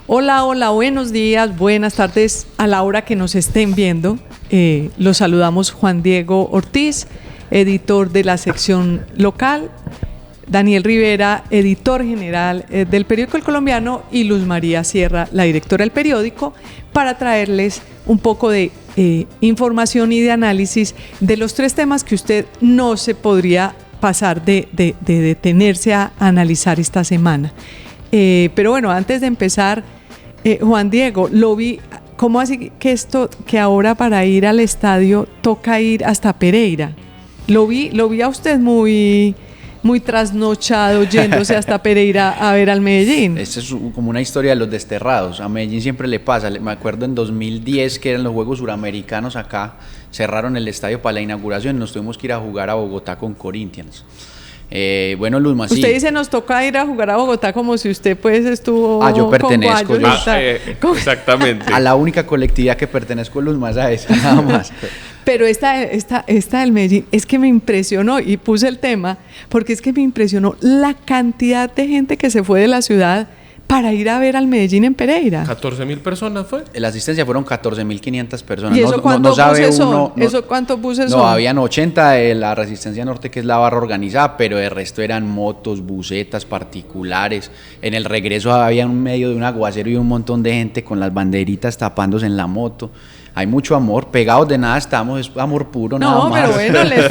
Hola, hola, buenos días, buenas tardes a la hora que nos estén viendo. Los saludamos Juan Diego Ortiz, editor de la sección local, Daniel Rivera, editor general del periódico El Colombiano, y Luz María Sierra, la directora del periódico, para traerles un poco de información y de análisis de los tres temas que usted no se podría pasar de detenerse a analizar esta semana. Pero bueno, antes de empezar, Juan Diego, lo vi, ¿cómo así que ahora para ir al estadio toca ir hasta Pereira? Lo vi a usted muy trasnochado yéndose hasta Pereira a ver al Medellín. Esta es como una historia de los desterrados. A Medellín siempre le pasa. Me acuerdo en 2010 que eran los Juegos Suramericanos acá, cerraron el estadio para la inauguración y nos tuvimos que ir a jugar a Bogotá con Corinthians. Bueno, Luzma, sí. Usted dice nos toca ir a jugar a Bogotá como si usted pues estuvo. Yo pertenezco. Exactamente. A la única colectividad que pertenezco, Luzma, es a esa, nada más. Pero esta del Medellín es que me impresionó, y puse el tema porque es que me impresionó la cantidad de gente que se fue de la ciudad para ir a ver al Medellín en Pereira. 14.000 personas fue. La asistencia fueron 14.500 personas. ¿Y eso cuántos buses son? ¿Eso cuántos buses son? No, habían 80 de la Resistencia Norte, que es la barra organizada, pero el resto eran motos, busetas particulares. En el regreso había un medio de un aguacero y un montón de gente con las banderitas tapándose en la moto. Hay mucho amor, pegados de nada estamos, es amor puro, nada más. No, pero bueno, les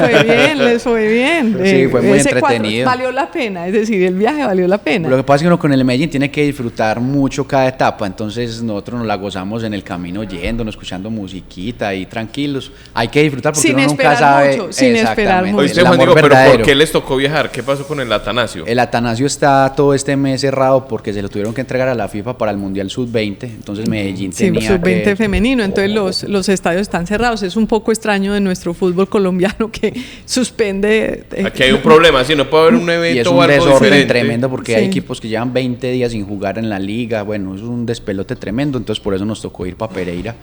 fue bien. Sí, fue muy entretenido. Valió la pena, es decir, el viaje valió la pena. Lo que pasa es que uno con el Medellín tiene que disfrutar mucho cada etapa, entonces nosotros nos la gozamos en el camino yéndonos, escuchando musiquita y tranquilos. Hay que disfrutar porque sin uno nunca sabe. Mucho, sin esperar mucho. Oíste, Juan Diego, pero ¿por qué les tocó viajar? ¿Qué pasó con el Atanasio? El Atanasio está todo este mes cerrado porque se lo tuvieron que entregar a la FIFA para el Mundial Sub-20, entonces Medellín tenía Sub-20 femenino, entonces los estadios están cerrados. Es un poco extraño de nuestro fútbol colombiano que suspende. Aquí hay un problema, si no puede haber un evento. Y es un desorden tremendo porque hay equipos que llevan 20 días sin jugar en la liga. Bueno, es un despelote tremendo, entonces por eso nos tocó ir para Pereira,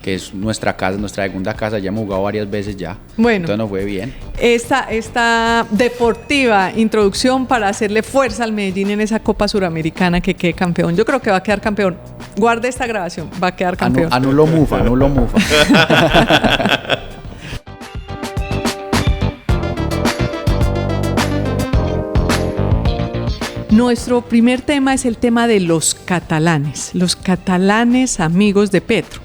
que es nuestra casa, nuestra segunda casa. Ya hemos jugado varias veces ya. Bueno, entonces nos fue bien. Esta deportiva introducción para hacerle fuerza al Medellín en esa Copa Suramericana, que quede campeón. Yo creo que va a quedar campeón. Guarde esta grabación, va a quedar campeón. Anulo mufa. Nuestro primer tema es el tema de los catalanes amigos de Petro.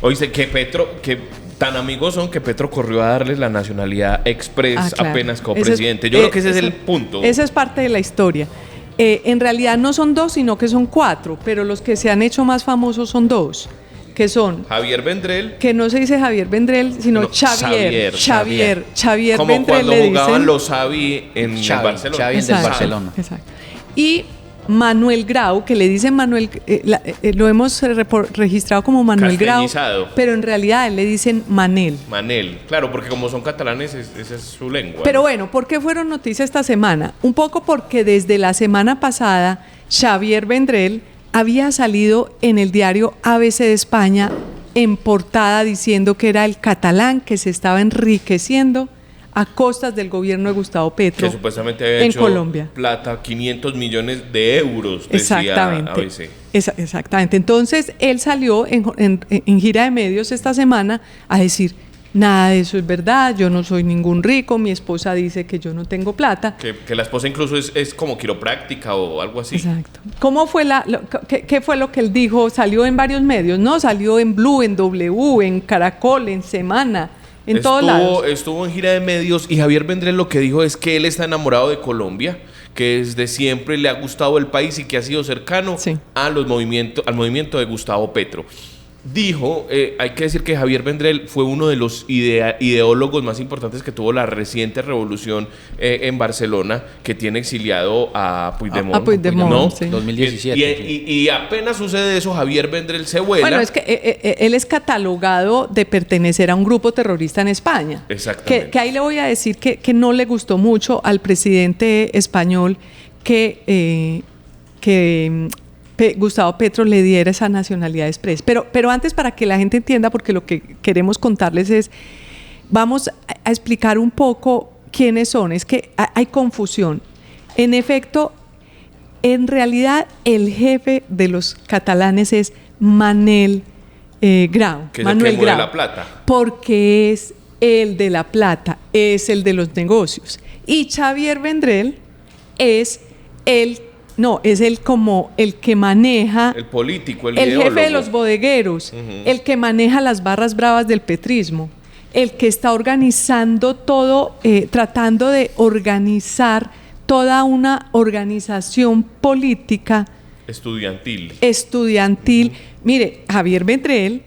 Oíste, que tan amigos son que Petro corrió a darles la nacionalidad express claro. Apenas como presidente. Yo creo que ese es el punto. Esa es parte de la historia. En realidad no son dos, sino que son cuatro, pero los que se han hecho más famosos son dos, que son Javier Vendrell, que no se dice Javier Vendrell, sino Xavier como Vendrell, cuando le jugaban dicen los Xavi en el Barcelona. Xavi del Barcelona. Exacto. Y Manuel Grau, que le dicen Manuel, lo hemos registrado como Manuel Grau, pero en realidad le dicen Manel, claro, porque como son catalanes, esa es su lengua. Pero bueno, ¿por qué fueron noticias esta semana? Un poco porque desde la semana pasada Xavier Vendrell había salido en el diario ABC de España en portada diciendo que era el catalán que se estaba enriqueciendo a costas del gobierno de Gustavo Petro, que supuestamente había hecho Colombia plata, 500 millones de euros, decía ABC. Exactamente. Entonces él salió en gira de medios esta semana a decir: nada de eso es verdad, yo no soy ningún rico, mi esposa dice que yo no tengo plata. Que la esposa incluso es como quiropráctica o algo así. Exacto. ¿Cómo fue qué fue lo que él dijo? Salió en varios medios, ¿no? Salió en Blue, en W, en Caracol, en Semana. Estuvo en gira de medios y Javier Vendrell lo que dijo es que él está enamorado de Colombia, que desde siempre le ha gustado el país y que ha sido cercano al movimiento de Gustavo Petro. Dijo, hay que decir que Javier Vendrell fue uno de los ideólogos más importantes que tuvo la reciente revolución en Barcelona, que tiene exiliado a Puigdemont. ¿No? Sí. 2017. Y apenas sucede eso, Javier Vendrell se vuela. Bueno, es que él es catalogado de pertenecer a un grupo terrorista en España. Exactamente. Que ahí le voy a decir que no le gustó mucho al presidente español que Gustavo Petro le diera esa nacionalidad express. Pero antes, para que la gente entienda, porque lo que queremos contarles es, vamos a explicar un poco quiénes son. Es que hay confusión. En efecto, en realidad el jefe de los catalanes es Manel Grau. Que es el que mueve la plata. Porque es el de la plata, es el de los negocios. Y Xavier Vendrell es el como el que maneja, el político, el jefe ideólogo. de los bodegueros, el que maneja las barras bravas del petrismo, el que está organizando todo, tratando de organizar toda una organización política estudiantil. Mire, Xavier Vendrell,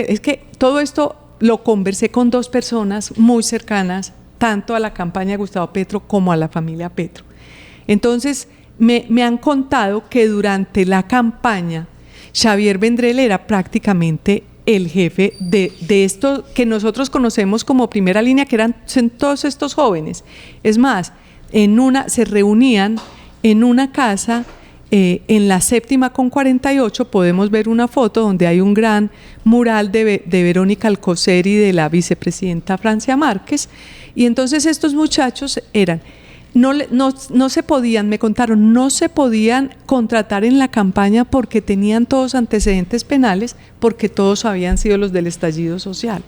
es que todo esto lo conversé con dos personas muy cercanas, tanto a la campaña de Gustavo Petro como a la familia Petro. Entonces, me han contado que durante la campaña Xavier Vendrell era prácticamente el jefe de esto que nosotros conocemos como primera línea, que son todos estos jóvenes. Es más, se reunían en una casa en la 7ª con 48, podemos ver una foto donde hay un gran mural de Verónica Alcocer y de la vicepresidenta Francia Márquez, y entonces estos muchachos no se podían, me contaron, no se podían contratar en la campaña porque tenían todos antecedentes penales, porque todos habían sido los del estallido social.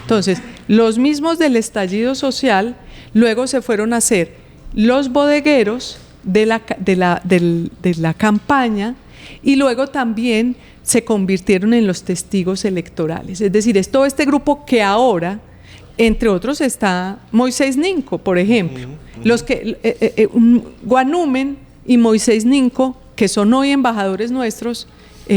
Entonces, los mismos del estallido social luego se fueron a ser los bodegueros de la campaña, y luego también se convirtieron en los testigos electorales. Es decir, es todo este grupo que ahora, entre otros, está Moisés Ninco, por ejemplo. Los que Guanúmen y Moisés Ninco, que son hoy embajadores nuestros,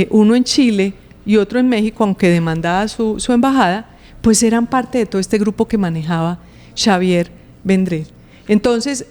uno en Chile y otro en México, aunque demandaba su embajada, pues eran parte de todo este grupo que manejaba Xavier Vendrell. Entonces,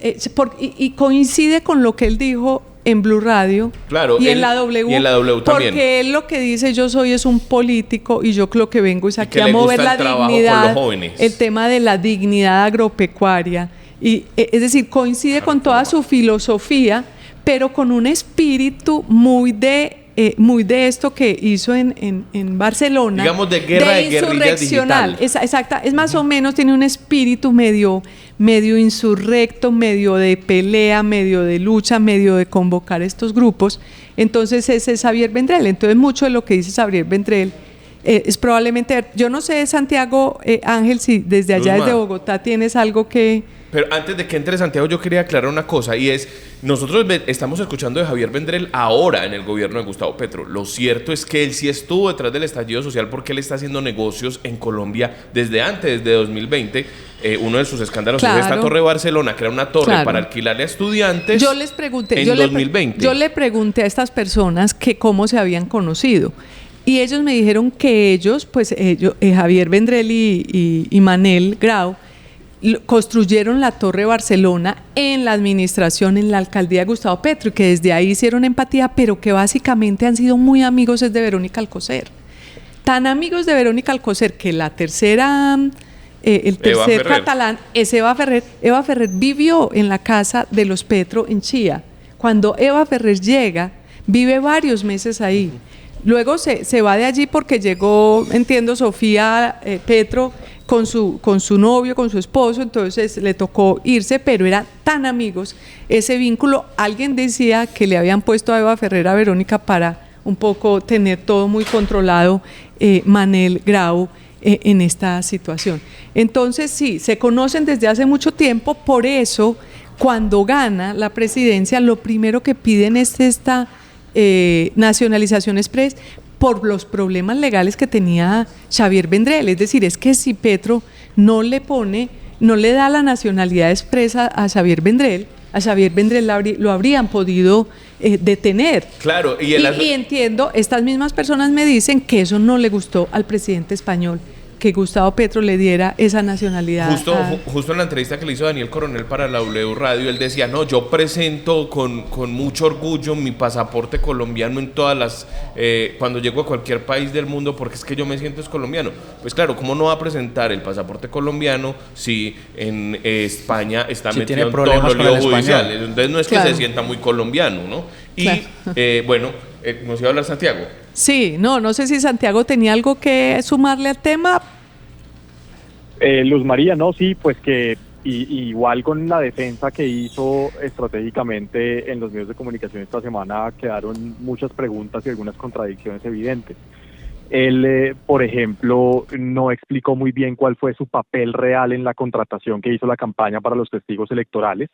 y coincide con lo que él dijo en Blue Radio, claro, en la W, y en la W también. Porque él lo que dice, yo soy es un político y yo lo que vengo es aquí a mover la dignidad, el tema de la dignidad agropecuaria, y es decir, coincide con toda su filosofía, pero con un espíritu muy de esto que hizo en Barcelona, digamos de guerra de guerrillas digital. Exacta, es más o menos, tiene un espíritu medio insurrecto, medio de pelea, medio de lucha, medio de convocar estos grupos. Entonces ese es Xavier Vendrell. Entonces mucho de lo que dice Xavier Vendrell es probablemente, yo no sé, Santiago, Ángel, si desde allá, desde Bogotá, tienes algo que... Pero antes de que entre Santiago, yo quería aclarar una cosa, y es, nosotros estamos escuchando de Xavier Vendrell ahora en el gobierno de Gustavo Petro. Lo cierto es que él sí estuvo detrás del estallido social, porque él está haciendo negocios en Colombia desde antes, desde 2020. Uno de sus escándalos es esta Torre Barcelona, que era una torre para alquilarle a estudiantes. Yo les pregunté, en 2020. Yo le pregunté a estas personas que cómo se habían conocido. Y ellos me dijeron que ellos, Xavier Vendrell y Manel Grau, construyeron la Torre Barcelona en la administración, en la alcaldía de Gustavo Petro, y que desde ahí hicieron empatía, pero que básicamente han sido muy amigos de Verónica Alcocer. Tan amigos de Verónica Alcocer que el tercer catalán es Eva Ferrer. Eva Ferrer vivió en la casa de los Petro en Chía. Cuando Eva Ferrer llega, vive varios meses ahí. Luego se va de allí porque llegó, entiendo, Sofía Petro con su novio, con su esposo, entonces le tocó irse, pero eran tan amigos ese vínculo. Alguien decía que le habían puesto a Eva Ferrer a Verónica para un poco tener todo muy controlado, Manel Grau, en esta situación. Entonces sí, se conocen desde hace mucho tiempo, por eso cuando gana la presidencia lo primero que piden es esta nacionalización express, por los problemas legales que tenía Xavier Vendrell. Es decir, es que si Petro no le da la nacionalidad expresa a Xavier Vendrell lo habrían podido detener. Claro, y entiendo, estas mismas personas me dicen que eso no le gustó al presidente español, que Gustavo Petro le diera esa nacionalidad. Justo en la entrevista que le hizo Daniel Coronel para la W Radio, él decía, no, yo presento con mucho orgullo mi pasaporte colombiano en todas las... cuando llego a cualquier país del mundo, porque es que yo me siento colombiano. Pues claro, ¿cómo no va a presentar el pasaporte colombiano si en España está metido en todos los líos judiciales? Entonces no es que se sienta muy colombiano, ¿no? Y nos iba a hablar Santiago. Sí, no sé si Santiago tenía algo que sumarle al tema. Luz María, no, sí, pues que Y igual con la defensa que hizo estratégicamente en los medios de comunicación esta semana, quedaron muchas preguntas y algunas contradicciones evidentes. Él, por ejemplo, no explicó muy bien cuál fue su papel real en la contratación que hizo la campaña para los testigos electorales,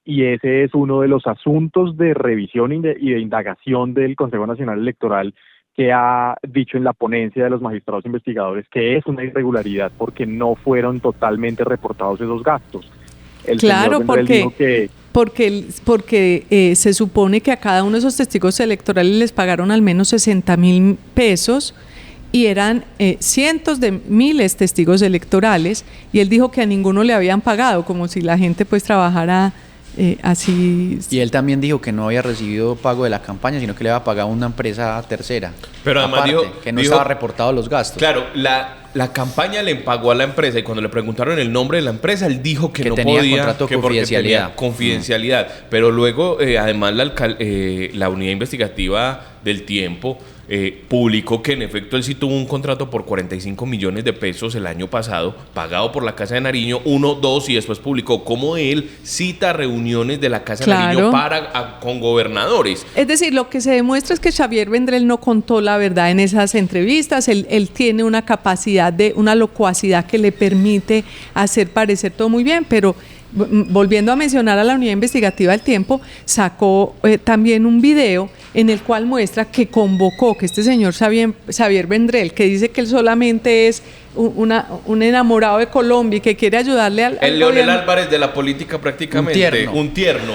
y ese es uno de los asuntos de revisión y de indagación del Consejo Nacional Electoral, que ha dicho en la ponencia de los magistrados investigadores que es una irregularidad porque no fueron totalmente reportados esos gastos. Claro, porque se supone que a cada uno de esos testigos electorales les pagaron al menos 60.000 pesos y eran cientos de miles testigos electorales, y él dijo que a ninguno le habían pagado, como si la gente pues trabajara así. Y él también dijo que no había recibido pago de la campaña, sino que le había pagado una empresa tercera. Pero además aparte, que no estaba reportado los gastos. Claro, la campaña le pagó a la empresa, y cuando le preguntaron el nombre de la empresa, él dijo que no tenía podía, contrato de confidencialidad. tenía confidencialidad. Pero luego, además, la unidad investigativa del Tiempo publicó que en efecto él sí tuvo un contrato por 45 millones de pesos el año pasado, pagado por la Casa de Nariño, 1, 2, y después publicó cómo él cita reuniones de la Casa de Nariño con gobernadores. Es decir, lo que se demuestra es que Xavier Vendrell no contó la verdad en esas entrevistas. Él tiene una capacidad una locuacidad que le permite hacer parecer todo muy bien, pero volviendo a mencionar a la unidad investigativa del Tiempo, sacó también un video en el cual muestra que convocó, que este señor Xavier Vendrell, que dice que él solamente es un enamorado de Colombia y que quiere ayudarle al el Leonel Álvarez de la política prácticamente, un tierno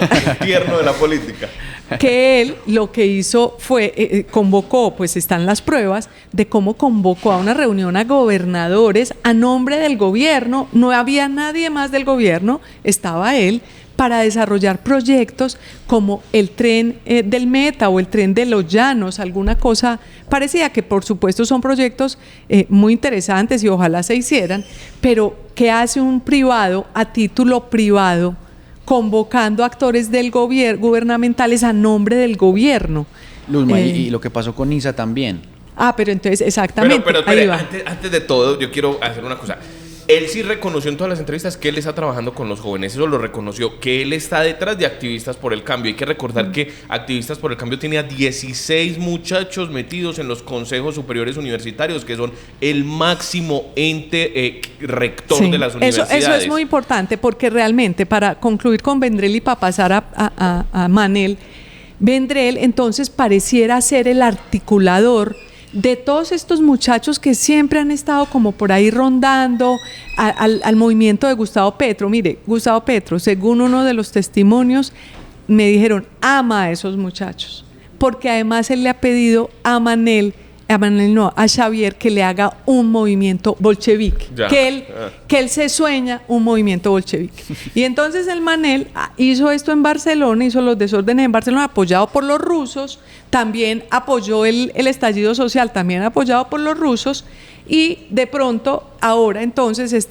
de la política. Que él lo que hizo fue, convocó, pues están las pruebas de cómo convocó a una reunión a gobernadores a nombre del gobierno, no había nadie más del gobierno, estaba él, para desarrollar proyectos como el tren del Meta o el tren de los Llanos, alguna cosa parecida, que por supuesto son proyectos muy interesantes y ojalá se hicieran, pero ¿qué hace un privado a título privado convocando actores del gubernamentales a nombre del gobierno? Luzma, y lo que pasó con ISA también. Pero entonces, exactamente, pero ahí va. Antes de todo, yo quiero hacer una cosa. Él sí reconoció en todas las entrevistas que él está trabajando con los jóvenes, eso lo reconoció, que él está detrás de Activistas por el Cambio. Hay que recordar que Activistas por el Cambio tenía 16 muchachos metidos en los consejos superiores universitarios, que son el máximo ente rector de las universidades. Eso es muy importante, porque realmente, para concluir con Vendrell y para pasar a Manel, Vendrell entonces pareciera ser el articulador de todos estos muchachos que siempre han estado como por ahí rondando al movimiento de Gustavo Petro. Mire, Gustavo Petro, según uno de los testimonios, me dijeron, ama a esos muchachos, porque además él le ha pedido a Xavier que le haga un movimiento bolchevique, que él se sueña un movimiento bolchevique. Y entonces el Manel hizo esto en Barcelona, hizo los desórdenes en Barcelona, apoyado por los rusos, también apoyó el estallido social, también apoyado por los rusos, y de pronto ahora entonces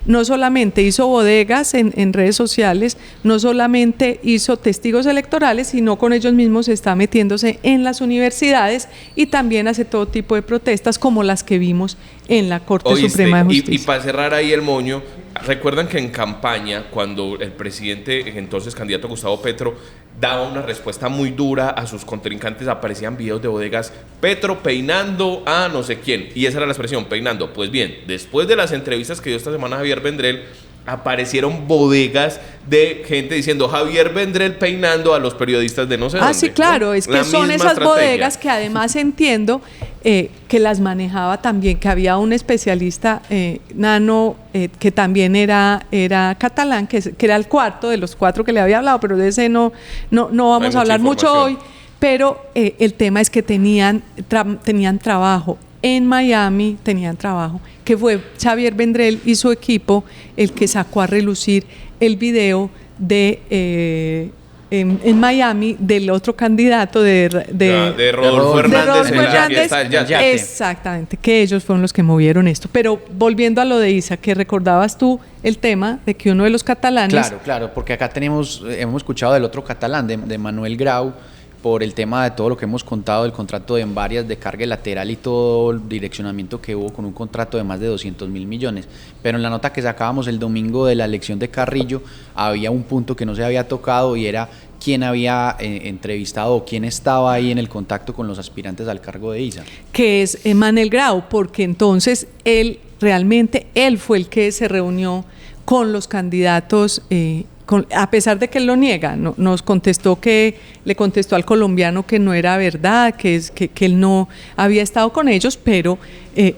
no solamente hizo bodegas en redes sociales, no solamente hizo testigos electorales, sino con ellos mismos está metiéndose en las universidades y también hace todo tipo de protestas como las que vimos en la Corte Suprema de Justicia. Y para cerrar ahí el moño, recuerdan que en campaña, cuando el presidente, entonces candidato Gustavo Petro, daba una respuesta muy dura a sus contrincantes, aparecían videos de bodegas, Petro peinando a no sé quién, y esa era la expresión, peinando. Pues bien, después de las entrevistas que dio esta semana Xavier Vendrell, aparecieron bodegas de gente diciendo Xavier Vendrell peinando a los periodistas de no sé dónde. Sí, claro, ¿no? Es que son esas bodegas que además entiendo que las manejaba también, que había un especialista, Nano, que también era catalán, que era el cuarto de los 4 que le había hablado, pero de ese no vamos a hablar mucho hoy, pero el tema es que tenían trabajo en Miami, que fue Xavier Vendrell y su equipo el que sacó a relucir el video en Miami del otro candidato de Rodolfo Hernández. Exactamente, que ellos fueron los que movieron esto. Pero volviendo a lo de Isa, que recordabas tú el tema de que uno de los catalanes... Claro, porque acá hemos escuchado del otro catalán, de Manuel Grau, por el tema de todo lo que hemos contado, del contrato de Envarias, de carga lateral y todo el direccionamiento que hubo con un contrato de más de 200.000 millones. Pero en la nota que sacábamos el domingo de la elección de Carrillo, había un punto que no se había tocado y era quién había entrevistado o quién estaba ahí en el contacto con los aspirantes al cargo de ISA. Que es Manel Grau, porque entonces él fue el que se reunió con los candidatos, a pesar de que él lo niega, nos contestó le contestó al colombiano que no era verdad, que él no había estado con ellos, pero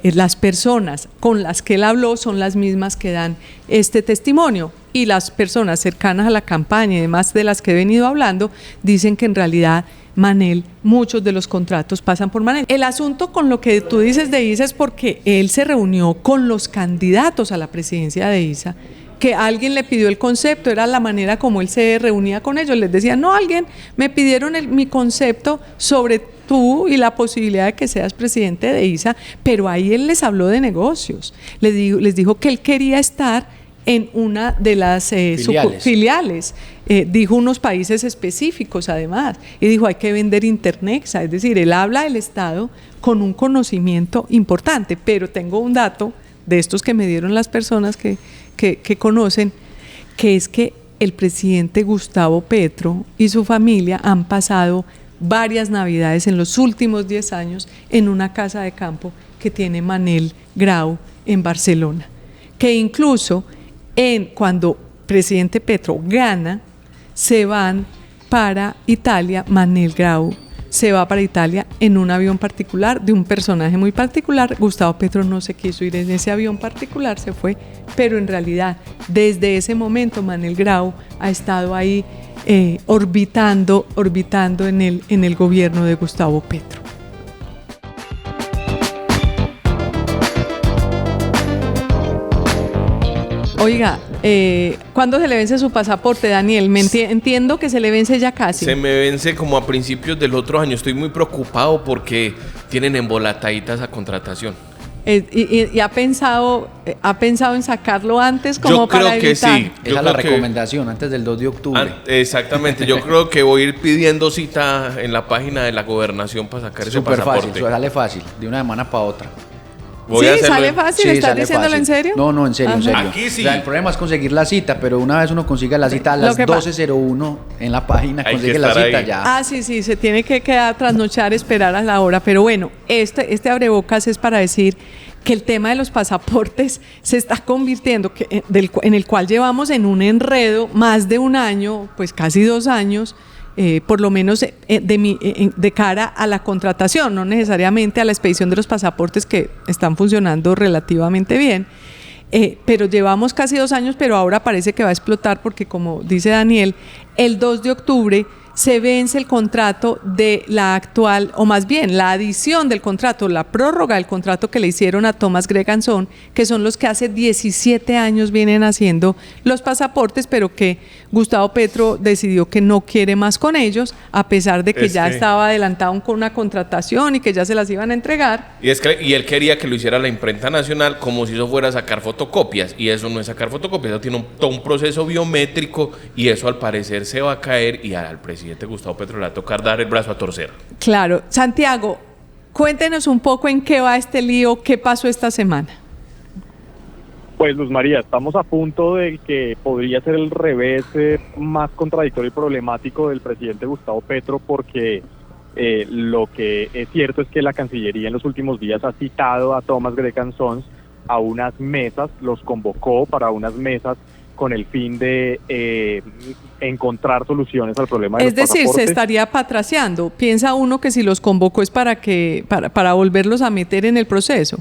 las personas con las que él habló son las mismas que dan este testimonio, y las personas cercanas a la campaña y demás de las que he venido hablando dicen que en realidad Manel, muchos de los contratos pasan por Manel. El asunto con lo que tú dices de ISA es porque él se reunió con los candidatos a la presidencia de ISA, que alguien le pidió el concepto, era la manera como él se reunía con ellos, les decía, no, alguien me pidieron mi concepto sobre tú y la posibilidad de que seas presidente de ISA, pero ahí él les habló de negocios, les dijo que él quería estar en una de las filiales. Dijo unos países específicos además, y dijo hay que vender Internexa, es decir, él habla del Estado con un conocimiento importante, pero tengo un dato de estos que me dieron las personas que conocen, que es que el presidente Gustavo Petro y su familia han pasado varias navidades en los últimos 10 años en una casa de campo que tiene Manel Grau en Barcelona, que incluso cuando presidente Petro gana, se van para Italia, Manel Grau se va para Italia en un avión particular de un personaje muy particular. Gustavo Petro no se quiso ir en ese avión particular, se fue, pero en realidad desde ese momento Manel Grau ha estado ahí orbitando en el gobierno de Gustavo Petro. Oiga, ¿cuándo se le vence su pasaporte, Daniel? Entiendo que se le vence ya casi. Se me vence como a principios del otro año. Estoy muy preocupado porque tienen embolatadita esa contratación. ¿Y ha pensado en sacarlo antes como yo para creo evitar? Que sí. Esa es la recomendación, antes del 2 de octubre. Exactamente, yo creo que voy a ir pidiendo cita en la página de la gobernación para sacar ese pasaporte. Súper fácil, sale fácil, de una semana para otra. Sí, sale fácil, ¿estás diciéndolo en serio? No, en serio, en serio. Aquí sí. O sea, el problema es conseguir la cita, pero una vez uno consigue la cita a las 12:01 en la página, consigue la cita ahí. ya. Sí, se tiene que quedar trasnochar, esperar a la hora, pero bueno, este abrebocas es para decir que el tema de los pasaportes se está convirtiendo, en el cual llevamos en un enredo más de un año, pues casi 2 años, por lo menos de cara a la contratación, no necesariamente a la expedición de los pasaportes que están funcionando relativamente bien, pero llevamos casi 2 años, pero ahora parece que va a explotar porque, como dice Daniel, el 2 de octubre se vence el contrato de la actual, o más bien la adición del contrato, la prórroga del contrato que le hicieron a Thomas Greganzón, que son los que hace 17 años vienen haciendo los pasaportes, pero que Gustavo Petro decidió que no quiere más con ellos, a pesar de que ya estaba adelantado con una contratación y que ya se las iban a entregar. Y él quería que lo hiciera la imprenta nacional como si eso fuera a sacar fotocopias, y eso no es sacar fotocopias, eso tiene todo un proceso biométrico, y eso al parecer se va a caer, y al presidente Gustavo Petro le va a tocar dar el brazo a torcer. Claro. Santiago, cuéntenos un poco en qué va este lío, qué pasó esta semana. Pues Luz María, estamos a punto de que podría ser el revés más contradictorio y problemático del presidente Gustavo Petro, porque lo que es cierto es que la Cancillería en los últimos días ha citado a Thomas Greganzón a unas mesas, los convocó para unas mesas con el fin de encontrar soluciones al problema de los pasaportes. Es decir, se estaría patraciando. Piensa uno que si los convocó es para volverlos a meter en el proceso.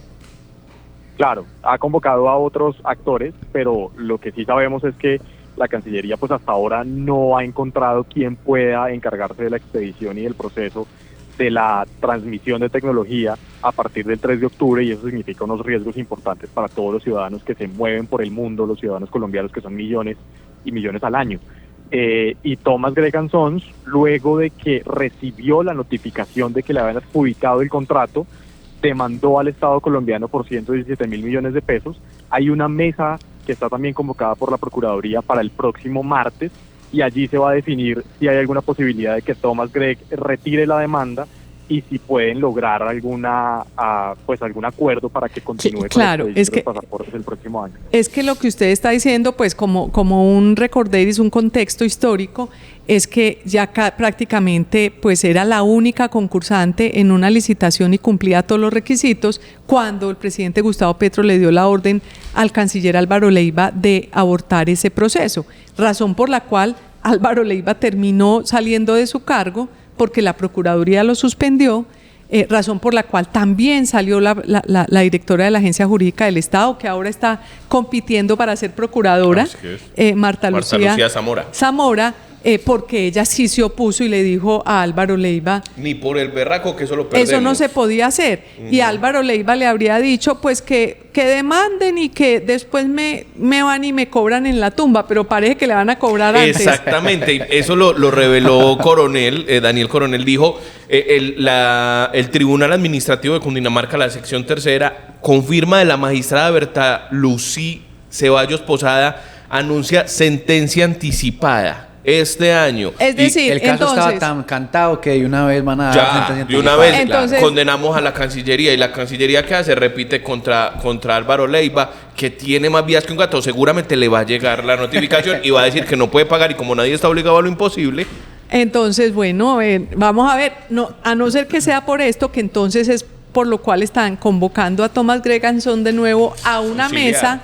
Claro, ha convocado a otros actores, pero lo que sí sabemos es que la Cancillería pues hasta ahora no ha encontrado quién pueda encargarse de la expedición y del proceso de la transmisión de tecnología a partir del 3 de octubre, y eso significa unos riesgos importantes para todos los ciudadanos que se mueven por el mundo, los ciudadanos colombianos, que son millones y millones al año. Y Thomas Greganzón, luego de que recibió la notificación de que le habían adjudicado el contrato, demandó al Estado colombiano por 117.000 millones de pesos. Hay una mesa que está también convocada por la Procuraduría para el próximo martes, y allí se va a definir si hay alguna posibilidad de que Thomas Gregg retire la demanda y si pueden lograr algún acuerdo para que continúe claro, con los pasaportes el próximo año. Es que lo que usted está diciendo, pues como un recorderis, un contexto histórico, es que ya prácticamente pues era la única concursante en una licitación y cumplía todos los requisitos cuando el presidente Gustavo Petro le dio la orden al canciller Álvaro Leiva de abortar ese proceso, razón por la cual Álvaro Leiva terminó saliendo de su cargo porque la Procuraduría lo suspendió, razón por la cual también salió la directora de la Agencia Jurídica del Estado, que ahora está compitiendo para ser procuradora, Marta Lucía Zamora, porque ella sí se opuso y le dijo a Álvaro Leiva... Ni por el berraco que eso lo perdemos. Eso no se podía hacer. Y Álvaro Leiva le habría dicho pues que demanden y que después me van y me cobran en la tumba, pero parece que le van a cobrar antes. Exactamente, eso lo reveló Coronel, Daniel Coronel dijo, el Tribunal Administrativo de Cundinamarca, la sección tercera, confirma de la magistrada Berta Lucy Ceballos Posada, anuncia sentencia anticipada este año. Es decir, el caso estaba tan cantado que de una vez van a dar de una vez condenamos a la Cancillería, y la Cancillería que hace repite contra Álvaro Leiva, que tiene más vías que un gato. Seguramente le va a llegar la notificación y va a decir que no puede pagar, y como nadie está obligado a lo imposible. Entonces, bueno, vamos a ver, a no ser que sea por esto, que entonces es por lo cual están convocando a Thomas Gregg Anson de nuevo a una mesa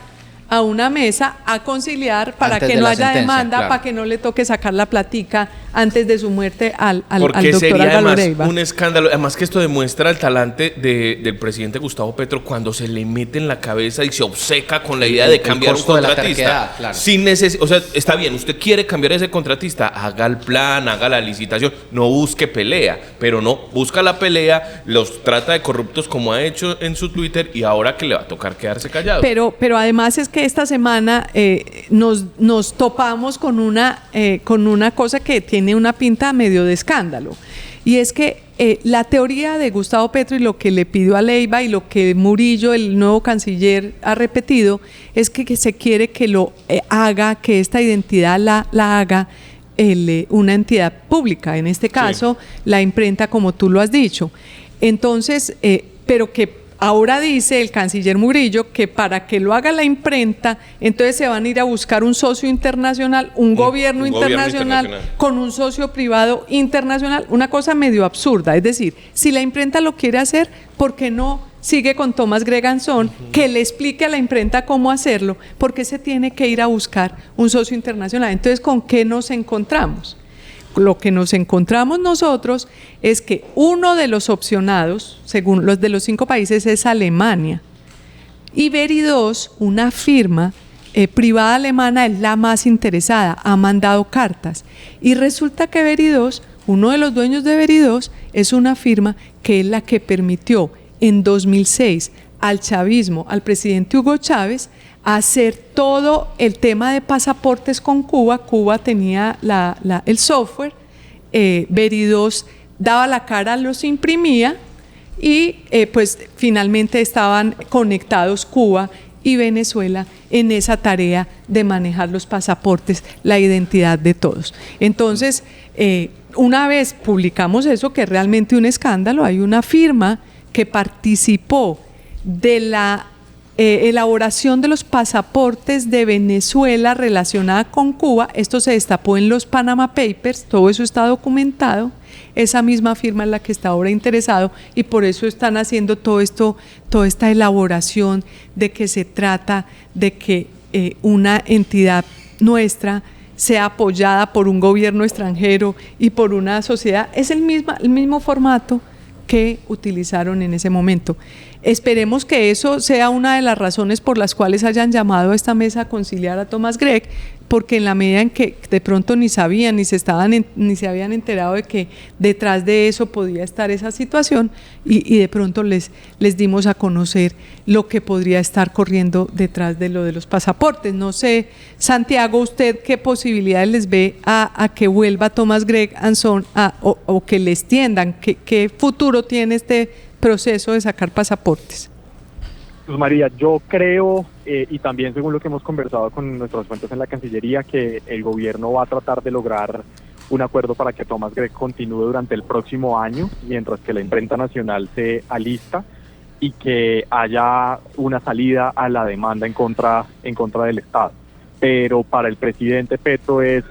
a conciliar para antes que no haya sentencia, demanda, claro, para que no le toque sacar la platica antes de su muerte al porque doctor sería Álvaro además Leiva. Un escándalo, además que esto demuestra el talante del presidente Gustavo Petro cuando se le mete en la cabeza y se obceca con la idea de cambiar un contratista. Claro. Sin o sea, está bien, usted quiere cambiar a ese contratista, haga el plan, haga la licitación, no busque pelea, pero no, busca la pelea, los trata de corruptos como ha hecho en su Twitter, y ahora que le va a tocar quedarse callado. Pero además es que esta semana nos topamos con una cosa que tiene una pinta medio de escándalo, y es que la teoría de Gustavo Petro y lo que le pidió a Leiva y lo que Murillo, el nuevo canciller, ha repetido es que se quiere que lo haga, que esta identidad la haga una entidad pública, en este caso la imprenta, como tú lo has dicho. Entonces, pero que ahora dice el canciller Murillo que para que lo haga la imprenta, entonces se van a ir a buscar un socio internacional, un gobierno internacional con un socio privado internacional, una cosa medio absurda. Es decir, si la imprenta lo quiere hacer, ¿por qué no sigue con Thomas Gregg Anson, que le explique a la imprenta cómo hacerlo? ¿Por qué se tiene que ir a buscar un socio internacional? Entonces, ¿con qué nos encontramos? Lo que nos encontramos nosotros es que uno de los opcionados, según los de los 5 países, es Alemania. Y Veridos, una firma privada alemana, es la más interesada, ha mandado cartas. Y resulta que Veridos, uno de los dueños de Veridos, es una firma que es la que permitió en 2006 al chavismo, al presidente Hugo Chávez, hacer todo el tema de pasaportes con Cuba. Cuba tenía el software, Veridos daba la cara, los imprimía y pues finalmente estaban conectados Cuba y Venezuela en esa tarea de manejar los pasaportes, la identidad de todos. Entonces, una vez publicamos eso, que es realmente un escándalo, hay una firma que participó de la elaboración de los pasaportes de Venezuela relacionada con Cuba. Esto se destapó en los Panama Papers, todo eso está documentado. Esa misma firma es la que está ahora interesado, y por eso están haciendo todo esto, toda esta elaboración de que se trata de que una entidad nuestra sea apoyada por un gobierno extranjero y por una sociedad. Es el mismo formato que utilizaron en ese momento. Esperemos que eso sea una de las razones por las cuales hayan llamado a esta mesa a conciliar a Thomas Gregg, porque en la medida en que de pronto ni sabían ni se habían enterado de que detrás de eso podía estar esa situación, y de pronto les dimos a conocer lo que podría estar corriendo detrás de lo de los pasaportes. No sé, Santiago, ¿usted qué posibilidades les ve a que vuelva Thomas Gregg Anson o que le extiendan? ¿Qué futuro tiene este proceso de sacar pasaportes? Pues María, yo creo, y también según lo que hemos conversado con nuestras fuentes en la Cancillería, que el gobierno va a tratar de lograr un acuerdo para que Thomas Gregg continúe durante el próximo año, mientras que la imprenta nacional se alista y que haya una salida a la demanda en contra del Estado. Pero para el presidente Petro es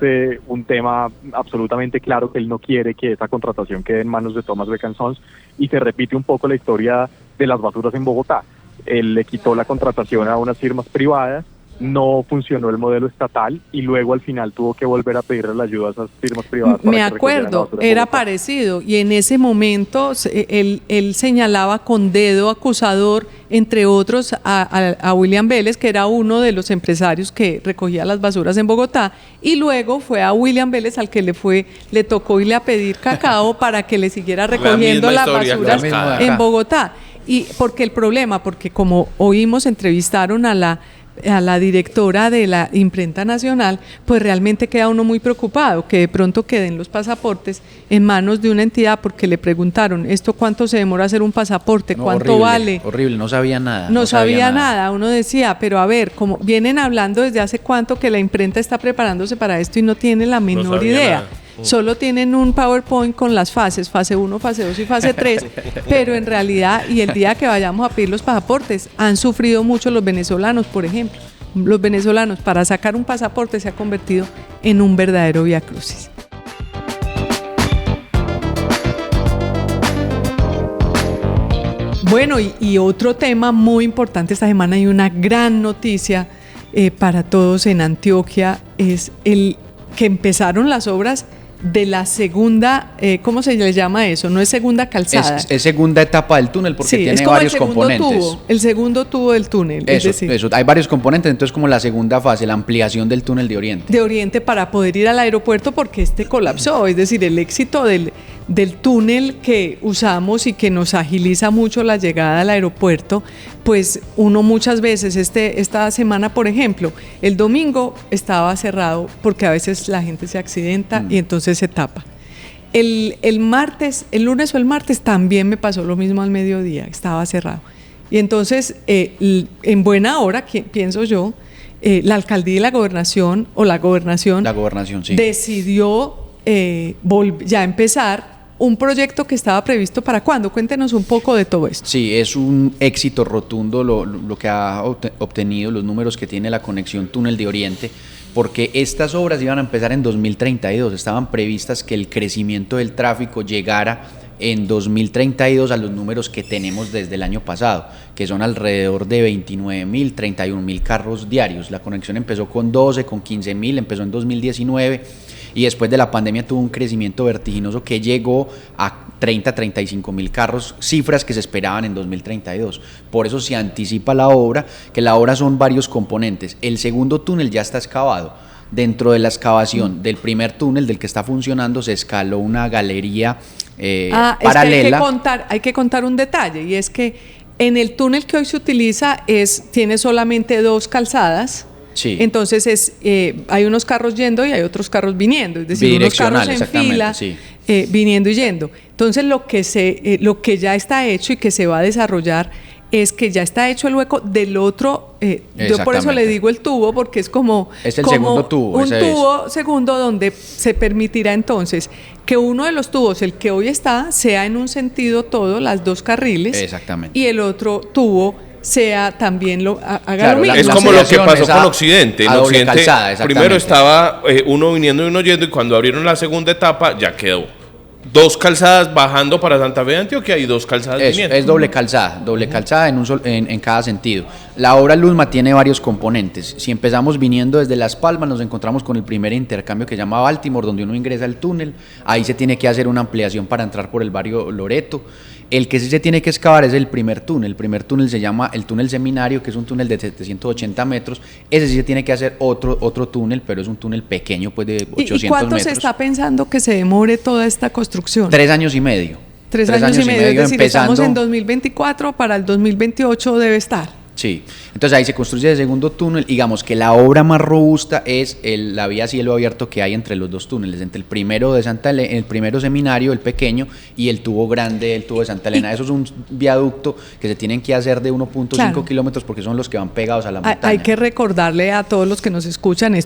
un tema absolutamente claro que él no quiere que esa contratación quede en manos de Thomas Gregg & Sons, y se repite un poco la historia de las basuras en Bogotá. Él le quitó la contratación a unas firmas privadas, no funcionó el modelo estatal y luego al final tuvo que volver a pedirle la ayuda a esas firmas privadas. Me acuerdo, era parecido, y en ese momento él señalaba con dedo acusador, entre otros, a William Vélez, que era uno de los empresarios que recogía las basuras en Bogotá, y luego fue a William Vélez al que le tocó irle a pedir cacao para que le siguiera recogiendo las basuras en Bogotá. Y porque como oímos, entrevistaron a la directora de la imprenta nacional, pues realmente queda uno muy preocupado que de pronto queden los pasaportes en manos de una entidad, porque le preguntaron, ¿esto cuánto se demora hacer un pasaporte? ¿Cuánto vale? Horrible, no sabía nada. No sabía nada. Uno decía, pero a ver, como vienen hablando desde hace cuánto que la imprenta está preparándose para esto y no tiene la menor idea. Nada. Solo tienen un PowerPoint con las fases, fase 1, fase 2 y fase 3, pero en realidad, y el día que vayamos a pedir los pasaportes, han sufrido mucho los venezolanos, por ejemplo. Los venezolanos, para sacar un pasaporte, se ha convertido en un verdadero viacrucis. Bueno, y otro tema muy importante esta semana, y una gran noticia para todos en Antioquia, es el que empezaron las obras de la segunda, ¿cómo se le llama eso? No es segunda calzada. Es segunda etapa del túnel, porque tiene varios componentes. El segundo tubo del túnel. Eso, hay varios componentes, entonces como la segunda fase, la ampliación del túnel de Oriente. De Oriente, para poder ir al aeropuerto, porque colapsó, es decir, el éxito del túnel que usamos y que nos agiliza mucho la llegada al aeropuerto, pues uno muchas veces, esta semana por ejemplo, el domingo estaba cerrado porque a veces la gente se accidenta y entonces se tapa. El lunes o el martes también me pasó lo mismo al mediodía, estaba cerrado. Y entonces, en buena hora, pienso yo, la alcaldía y la gobernación sí, decidió ya empezar un proyecto que estaba previsto para ¿cuándo? Cuéntenos un poco de todo esto. Sí, es un éxito rotundo lo que ha obtenido, los números que tiene la conexión túnel de Oriente, porque estas obras iban a empezar en 2032, estaban previstas que el crecimiento del tráfico llegara en 2032 a los números que tenemos desde el año pasado, que son alrededor de 29.000, 31.000 carros diarios. La conexión empezó con 12, con 15.000, empezó en 2019 y después de la pandemia tuvo un crecimiento vertiginoso que llegó a 30, 35.000 carros, cifras que se esperaban en 2032. Por eso se anticipa la obra, que la obra son varios componentes. El segundo túnel ya está excavado. Dentro de la excavación del primer túnel, del que está funcionando, se escaló una galería paralela. Es que hay que contar un detalle, y es que en el túnel que hoy se utiliza tiene solamente 2 calzadas. Sí. Entonces hay unos carros yendo y hay otros carros viniendo, es decir, unos carros en fila, sí, viniendo y yendo. Entonces lo que ya está hecho y que se va a desarrollar es que ya está hecho el hueco del otro, yo por eso le digo el tubo, porque es como segundo tubo, un tubo segundo, donde se permitirá entonces que uno de los tubos, el que hoy está, sea en un sentido todo, las 2 carriles, exactamente, y el otro tubo sea también haga lo mismo. Es como lo que pasó con Occidente. En Occidente calzada, primero estaba uno viniendo y uno yendo, y cuando abrieron la segunda etapa ya quedó 2 calzadas bajando para Santa Fe de Antioquia y 2 calzadas viniendo. Es doble calzada en cada sentido. La obra Luzma tiene varios componentes. Si empezamos viniendo desde Las Palmas, nos encontramos con el primer intercambio que se llama Baltimore, donde uno ingresa al túnel. Ahí se tiene que hacer una ampliación para entrar por el barrio Loreto. El que sí se tiene que excavar es el primer túnel. El primer túnel se llama el túnel Seminario, que es un túnel de 780 metros. Ese sí se tiene que hacer otro túnel, pero es un túnel pequeño, pues de 800 metros. ¿Y cuánto se está pensando que se demore toda esta construcción? 3 años y medio. 3 años y medio, es decir, estamos en 2024, para el 2028 debe estar. Sí, entonces ahí se construye el segundo túnel. Digamos que la obra más robusta es la vía cielo abierto que hay entre los dos túneles, entre el primero de Santa Elena, el primero seminario, el pequeño, y el tubo grande, el tubo de Santa Elena. Eso es un viaducto que se tienen que hacer de 1.5 kilómetros porque son los que van pegados a la montaña. Hay que recordarle a todos los que nos escuchan, es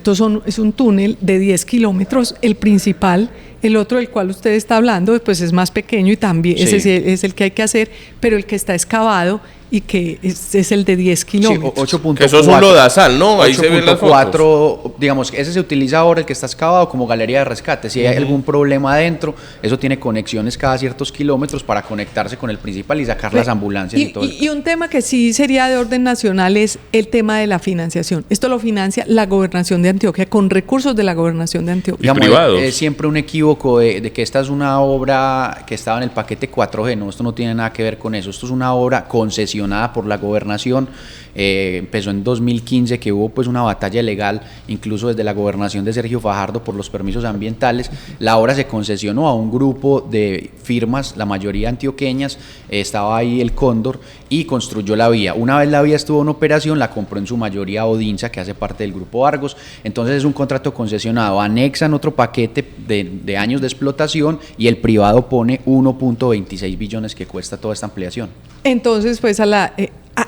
un túnel de 10 kilómetros, el principal. El otro del cual usted está hablando, pues es más pequeño y también sí, ese es el que hay que hacer, pero el que está excavado y que es el de 10 kilómetros. Sí, 8.4. Que eso es un lodazal, ¿no? Ahí se ven las fotos. Digamos, ese se utiliza ahora, el que está excavado, como galería de rescate. Si hay algún problema adentro, eso tiene conexiones cada ciertos kilómetros para conectarse con el principal y sacar las ambulancias y todo. Y un tema que sí sería de orden nacional es el tema de la financiación. Esto lo financia la Gobernación de Antioquia con recursos de la Gobernación de Antioquia. Digamos, privados. Es siempre un equívoco de que esta es una obra que estaba en el paquete 4G, no, esto no tiene nada que ver con eso, esto es una obra concesionada por la Gobernación. Empezó en 2015, que hubo pues una batalla legal incluso desde la gobernación de Sergio Fajardo por los permisos ambientales. La obra se concesionó a un grupo de firmas, la mayoría antioqueñas, estaba ahí el Cóndor, y construyó la vía. Una vez la vía estuvo en operación, la compró en su mayoría Odinsa, que hace parte del grupo Argos. Entonces es un contrato concesionado, anexan otro paquete de años de explotación y el privado pone 1.26 billones que cuesta toda esta ampliación. Entonces pues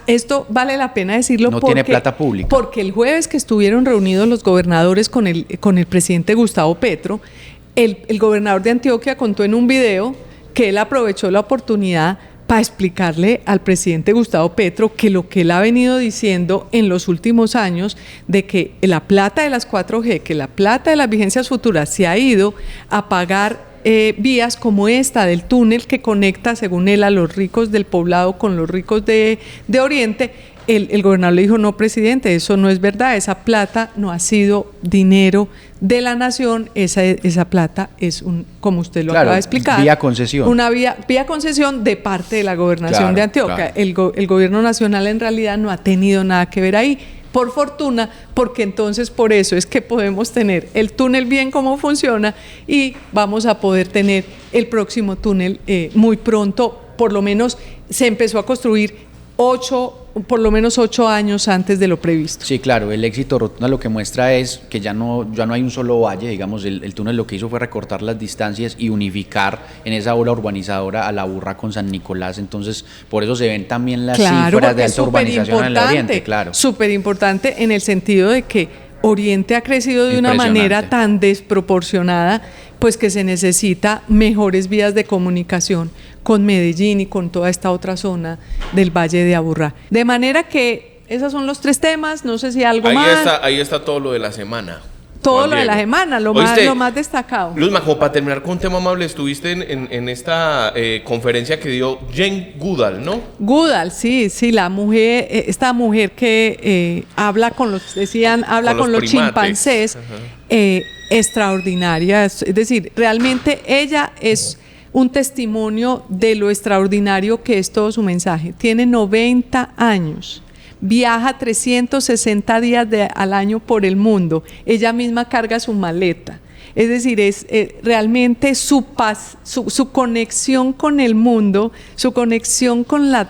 esto vale la pena decirlo, no tiene plata pública. Porque el jueves que estuvieron reunidos los gobernadores con el presidente Gustavo Petro, el gobernador de Antioquia contó en un video que él aprovechó la oportunidad para explicarle al presidente Gustavo Petro que lo que él ha venido diciendo en los últimos años, de que la plata de las 4G, que la plata de las vigencias futuras se ha ido a pagar vías como esta del túnel que conecta, según él, a los ricos del poblado con los ricos de Oriente. El gobernador le dijo: no, presidente, eso no es verdad, esa plata no ha sido dinero de la nación, esa plata es como usted lo acaba de explicar, vía concesión. Una vía concesión de parte de la Gobernación de Antioquia. El gobierno nacional en realidad no ha tenido nada que ver ahí. Por fortuna, porque entonces por eso es que podemos tener el túnel bien como funciona y vamos a poder tener el próximo túnel muy pronto. Por lo menos se empezó a construir por lo menos 8 años antes de lo previsto. Sí, claro, el éxito rotundo lo que muestra es que ya no hay un solo valle, digamos, el túnel lo que hizo fue recortar las distancias y unificar en esa obra urbanizadora a La Burra con San Nicolás. Entonces, por eso se ven también las cifras de alta urbanización en el Oriente, claro. Súper importante en el sentido de que Oriente ha crecido de una manera tan desproporcionada, pues que se necesita mejores vías de comunicación con Medellín y con toda esta otra zona del Valle de Aburrá. De manera que esos son los 3 temas, no sé si algo más. Ahí está todo lo de la semana. Todo lo de la semana, lo más destacado. Luzma, como para terminar con un tema amable, estuviste en esta conferencia que dio Jane Goodall, ¿no? Goodall, sí, la mujer, esta mujer que habla con los chimpancés, extraordinaria, es decir, realmente ella es un testimonio de lo extraordinario que es todo su mensaje. Tiene 90 años. Viaja 360 días al año por el mundo. Ella misma carga su maleta. Es decir, es realmente su paz, su conexión con el mundo, su conexión con la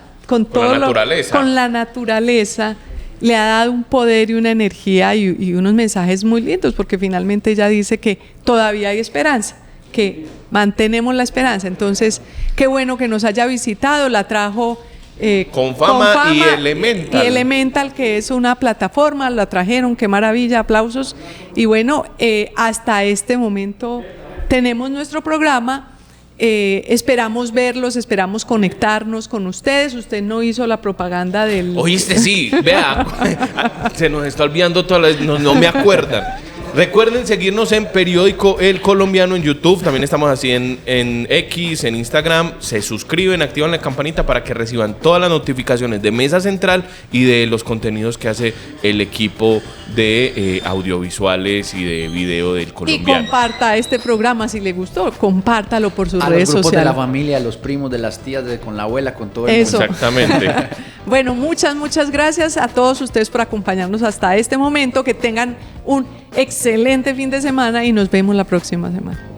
naturaleza, le ha dado un poder y una energía y unos mensajes muy lindos, porque finalmente ella dice que todavía hay esperanza, que mantenemos la esperanza. Entonces, qué bueno que nos haya visitado, la trajo con fama y Elemental. Y Elemental, que es una plataforma, la trajeron, qué maravilla, aplausos. Y bueno, hasta este momento tenemos nuestro programa. Esperamos verlos, esperamos conectarnos con ustedes. Usted no hizo la propaganda del... Oíste, sí, vea, se nos está olvidando todas las... No me acuerdan. Recuerden seguirnos en Periódico El Colombiano en YouTube, también estamos así en X, en Instagram. Se suscriben, activan la campanita para que reciban todas las notificaciones de Mesa Central y de los contenidos que hace el equipo de audiovisuales y de video del Colombiano. Y comparta este programa si le gustó, compártalo por sus redes sociales. A los grupos de la familia, a los primos, de las tías, con la abuela, con todo el mundo. Exactamente. Bueno, muchas gracias a todos ustedes por acompañarnos hasta este momento. Que tengan un excelente fin de semana y nos vemos la próxima semana.